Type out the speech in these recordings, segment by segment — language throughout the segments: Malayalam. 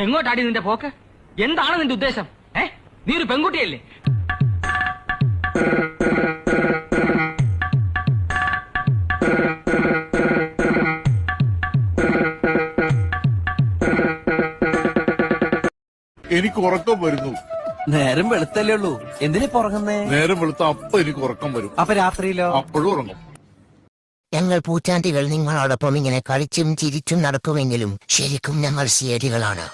എങ്ങോട്ടാടി നിന്റെ പോക്ക്? എന്താണ് നിന്റെ ഉദ്ദേശം? നീ ഒരു പെൺകുട്ടിയല്ലേ? എനിക്ക് ഉറക്കം വരുന്നു. നേരം വെളുത്തല്ലേ ഉള്ളൂ, എന്തിനാ ഉറങ്ങുന്നേ? നേരം വെളുത്ത അപ്പൊ എനിക്ക് ഉറക്കം വരും. അപ്പൊ രാത്രിയിലോ? അപ്പോഴും ഉറങ്ങും. ഞങ്ങൾ പൂച്ചാണ്ടികൾ നിങ്ങളോടൊപ്പം ഇങ്ങനെ കളിച്ചും ചിരിച്ചും നടക്കുമെങ്കിലും ശരിക്കും ഞങ്ങൾ സിഐഡികളാണ്.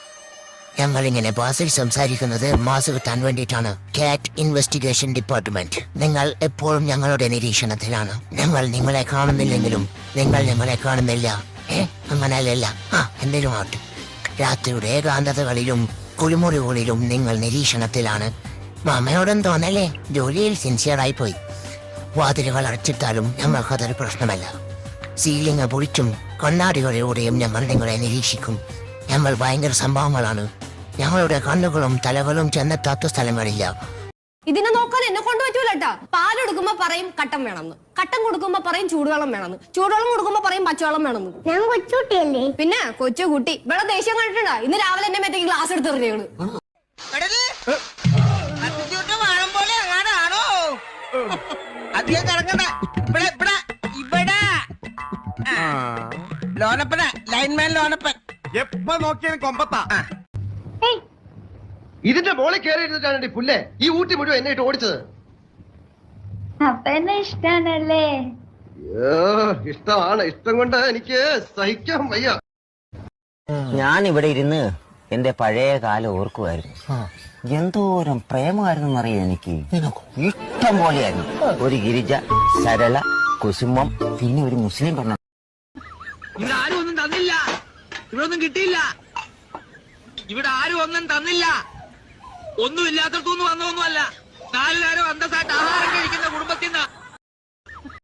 ഞങ്ങൾ ഇങ്ങനെ ഭാഷയിൽ സംസാരിക്കുന്നത് മാസ് കിട്ടാൻ വേണ്ടിയിട്ടാണ്. കാറ്റ് ഇൻവെസ്റ്റിഗേഷൻ ഡിപ്പാർട്ട്മെന്റ്. നിങ്ങൾ എപ്പോഴും ഞങ്ങളുടെ നിരീക്ഷണത്തിലാണ്. ഞങ്ങൾ നിങ്ങളെ കാണുന്നില്ലെങ്കിലും നിങ്ങൾ ഞങ്ങളെ കാണുന്നില്ല. അങ്ങനെയല്ല. എന്തെങ്കിലും ആവട്ടെ, രാത്രിയുടെ ഏകാന്തതകളിലും കുളിമുറികളിലും നിങ്ങൾ നിരീക്ഷണത്തിലാണ്. മാമയോടും തോന്നല്ലേ, ജോലിയിൽ സിൻസിയറായി പോയി. വാതിലുകൾ അടച്ചിട്ടാലും ഞങ്ങൾക്കതൊരു പ്രശ്നമല്ല. സീലിംഗ് പൊളിച്ചും കണ്ണാടികളിലൂടെയും ഞങ്ങൾ നിങ്ങളെ നിരീക്ഷിക്കും. ഞങ്ങൾ ഭയങ്കര സംഭവങ്ങളാണ്. ഞങ്ങളുടെ കണ്ണുകളും തലകളും ചെന്നെത്താത്ത സ്ഥലങ്ങളില്ല. ഇതിനെ നോക്കാൻ എന്നെ കൊണ്ട് പറ്റൂലട്ടാ. പാലെടുക്കുമ്പോ പറയും കട്ടൻ വേണമെന്ന്, കട്ടൻ കൊടുക്കുമ്പോ പറയും ചൂടുവെള്ളം വേണമെന്ന്, ചൂടുവെള്ളം കൊടുക്കുമ്പോ പറയും പച്ചവെള്ളം വേണമെന്ന്. ഞാൻ കൊച്ചുകുട്ടിയല്ലേ? പിന്നെ കൊച്ചുകുട്ടി. ഇവിടെ ദേഷ്യം കണ്ടിട്ടുണ്ടാ? ഇന്ന് രാവിലെ എന്നെ മറ്റേക്ക് ഗ്ലാസ് എടുത്തെറിഞ്ഞേള്. ലോനപ്പന ലൈൻമാൻ ലോനപ്പൻ എപ്പ നോക്കിയാലും കൊമ്പത്താ. ഇതിന്റെ മോളിൽ കയറി ഇരുന്നിട്ടാണ് പുല്ലേ ഈ ഊട്ടി മുഴുവൻ എന്നെ ഇട്ട് ഓടിച്ചത്. അപ്പനെ ഇഷ്ടാണല്ലേ? ഇഷ്ടമാണ്. ഇഷ്ടം കൊണ്ട് എനിക്ക് സഹിക്കാൻ വയ്യ. ഞാൻ ഇവിടെ ഇരുന്ന് എന്റെ പഴയ കാലം ഓർക്കുമായിരുന്നു. എന്തോരം പ്രേമമായിരുന്നെന്നറിയാം എനിക്ക്. ഇഷ്ടം പോലെയായിരുന്നു. ഒരു ഗിരിജ, സരള, കുസുമം, പിന്നെ ഒരു മുസ്ലിം പെണ്ണ. ഇവിടെ ആരും ഒന്നും തന്നില്ല, ഇവിടെ ഒന്നും കിട്ടിയില്ല, ഇവിടെ ആരും ഒന്നും തന്നില്ല. ഒന്നുമില്ലാത്തടത്തൊന്നും വന്നതൊന്നുമല്ല. 4 നേരം അന്തസ്സായിട്ട് ആഹാരം